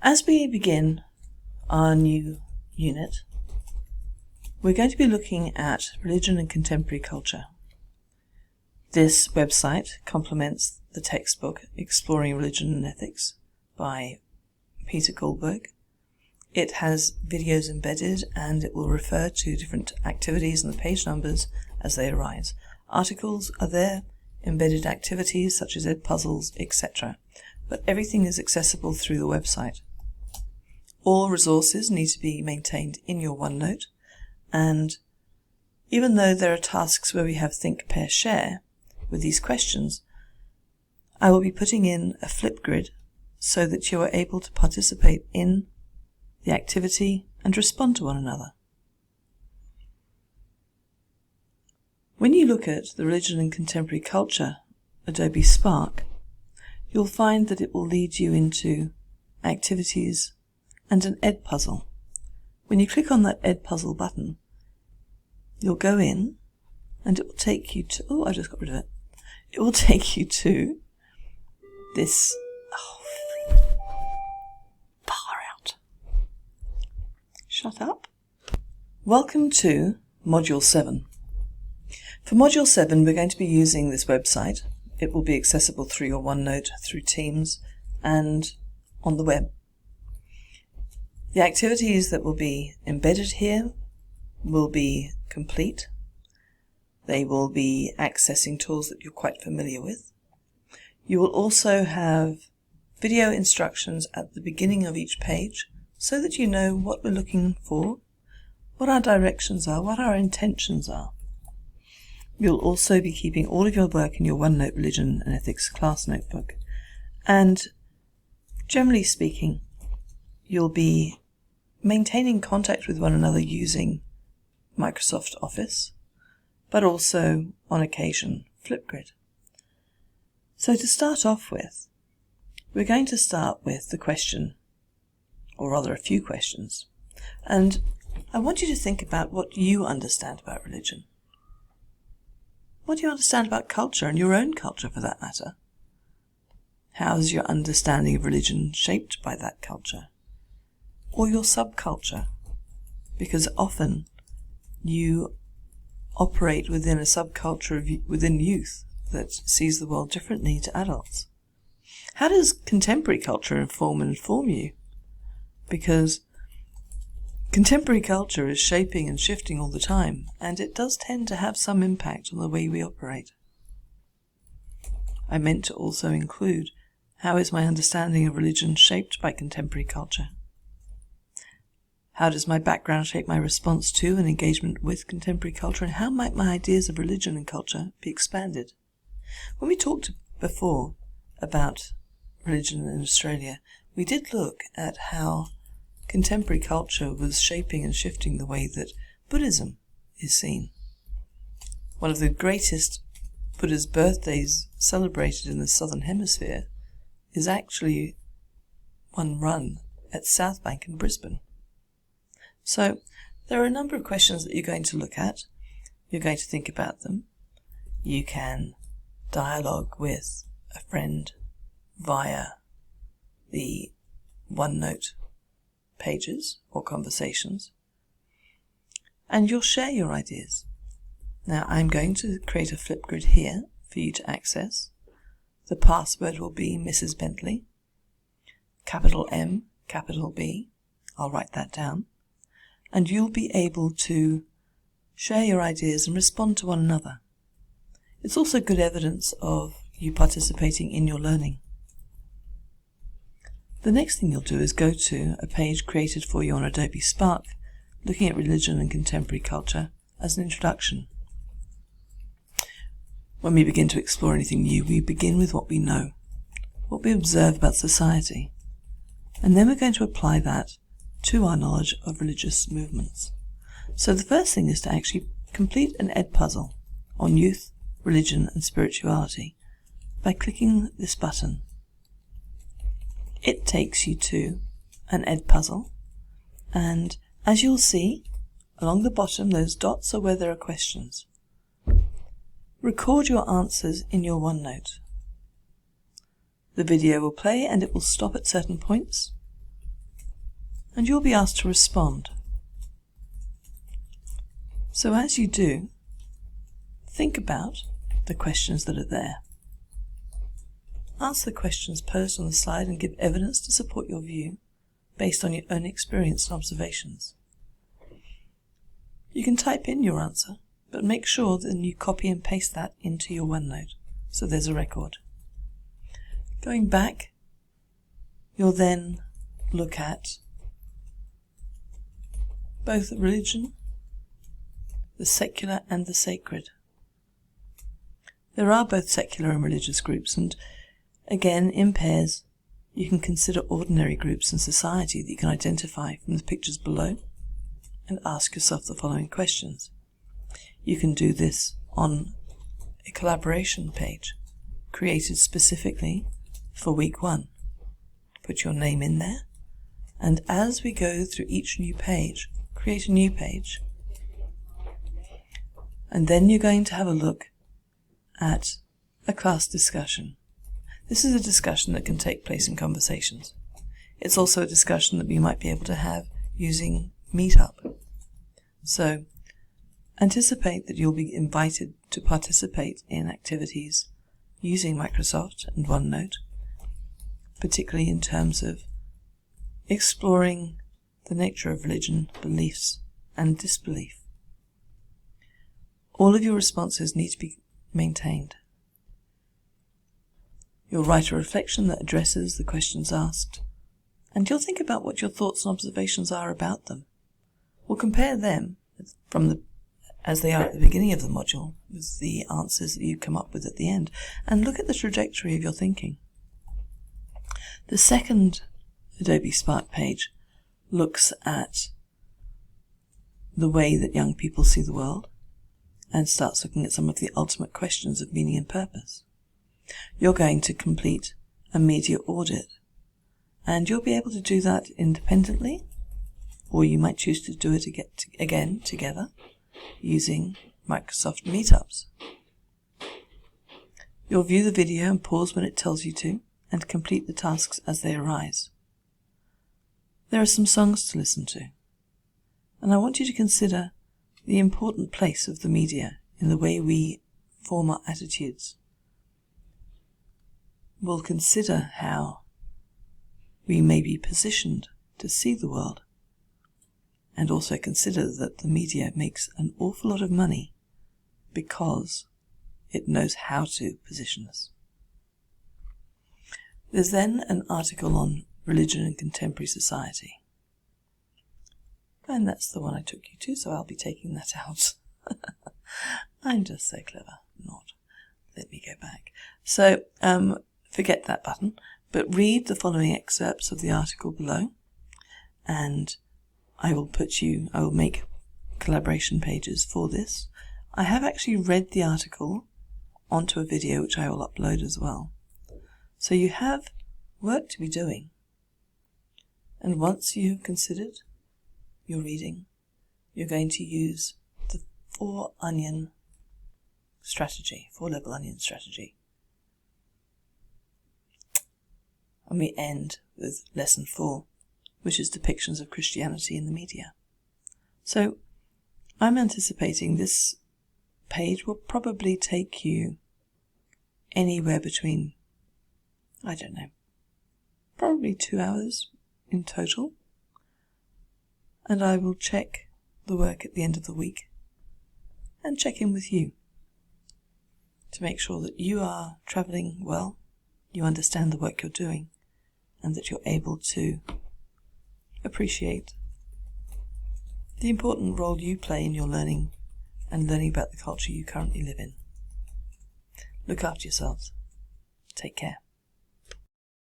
As we begin our new unit, we're going to be looking at religion and contemporary culture. This website complements the textbook Exploring Religion and Ethics by Peter Goldberg. It has videos embedded and it will refer to different activities and the page numbers as they arise. Articles are there, embedded activities such as Edpuzzles, etc. But everything is accessible through the website. All resources need to be maintained in your OneNote, and even though there are tasks where we have Think, Pair, Share with these questions, I will be putting in a Flipgrid so that you are able to participate in the activity and respond to one another. When you look at the Religion and Contemporary Culture Adobe Spark, you'll find that it will lead you into activities and an Edpuzzle. When you click on that Edpuzzle button, you'll go in and it will take you to, I just got rid of it. It will take you to this, far out. Shut up. Welcome to Module 7. For Module 7, we're going to be using this website. It will be accessible through your OneNote, through Teams, and on the web. The activities that will be embedded here will be complete. They will be accessing tools that you're quite familiar with. You will also have video instructions at the beginning of each page so that you know what we're looking for, what our directions are, what our intentions are. You'll also be keeping all of your work in your OneNote Religion and Ethics class notebook. And generally speaking, you'll be maintaining contact with one another using Microsoft Office, but also, on occasion, Flipgrid. So to start off with, we're going to start with the question, or rather a few questions, and I want you to think about what you understand about religion. What do you understand about culture, and your own culture for that matter? How is your understanding of religion shaped by that culture? Or your subculture? Because often you operate within a subculture within youth that sees the world differently to adults. How does contemporary culture inform you? Because contemporary culture is shaping and shifting all the time, and it does tend to have some impact on the way we operate. I meant to also include, how is my understanding of religion shaped by contemporary culture? How does my background shape my response to and engagement with contemporary culture, and how might my ideas of religion and culture be expanded? When we talked before about religion in Australia, we did look at how contemporary culture was shaping and shifting the way that Buddhism is seen. One of the greatest Buddha's birthdays celebrated in the Southern Hemisphere is actually one run at Southbank in Brisbane. So there are a number of questions that you're going to look at. You're going to think about them. You can dialogue with a friend via the OneNote pages or conversations, and you'll share your ideas. Now I'm going to create a Flipgrid here for you to access. The password will be Mrs. Bentley, capital M, capital B. I'll write that down. And you'll be able to share your ideas and respond to one another. It's also good evidence of you participating in your learning. The next thing you'll do is go to a page created for you on Adobe Spark, looking at religion and contemporary culture as an introduction. When we begin to explore anything new, we begin with what we know, what we observe about society, and then we're going to apply that to our knowledge of religious movements. So the first thing is to actually complete an Edpuzzle on youth, religion and spirituality by clicking this button. It takes you to an Edpuzzle, and as you'll see, along the bottom those dots are where there are questions. Record your answers in your OneNote. The video will play and it will stop at certain points. and you'll be asked to respond. So as you do, think about the questions that are there. Answer the questions posed on the slide and give evidence to support your view based on your own experience and observations. You can type in your answer, but make sure that you copy and paste that into your OneNote, so there's a record. Going back, you'll then look at both religion, the secular and the sacred. There are both secular and religious groups, and again, in pairs, you can consider ordinary groups in society that you can identify from the pictures below and ask yourself the following questions. You can do this on a collaboration page created specifically for week 1. Put your name in there, and as we go through each new page, create a new page. And then you're going to have a look at a class discussion. This is a discussion that can take place in conversations. It's also a discussion that we might be able to have using Meetup. So, anticipate that you'll be invited to participate in activities using Microsoft and OneNote, particularly in terms of exploring the nature of religion, beliefs, and disbelief. All of your responses need to be maintained. You'll write a reflection that addresses the questions asked, and you'll think about what your thoughts and observations are about them. We'll compare them as they are at the beginning of the module with the answers that you come up with at the end, and look at the trajectory of your thinking. The second Adobe Spark page looks at the way that young people see the world and starts looking at some of the ultimate questions of meaning and purpose. You're going to complete a media audit, and you'll be able to do that independently, or you might choose to do it again together using Microsoft Meetups. You'll view the video and pause when it tells you to, and complete the tasks as they arise. There are some songs to listen to, and I want you to consider the important place of the media in the way we form our attitudes. We'll consider how we may be positioned to see the world, and also consider that the media makes an awful lot of money because it knows how to position us. There's then an article on religion and contemporary society. And that's the one I took you to, so I'll be taking that out. I'm just so clever. Not. Let me go back. So, forget that button, but read the following excerpts of the article below, and I will make collaboration pages for this. I have actually read the article onto a video which I will upload as well. So you have work to be doing. And once you've considered your reading, you're going to use the 4-level onion strategy. And we end with lesson 4, which is depictions of Christianity in the media. So I'm anticipating this page will probably take you anywhere between, probably 2 hours in total. And I will check the work at the end of the week and check in with you to make sure that you are travelling well, you understand the work you're doing, and that you're able to appreciate the important role you play in your learning and learning about the culture you currently live in. Look after yourselves. Take care.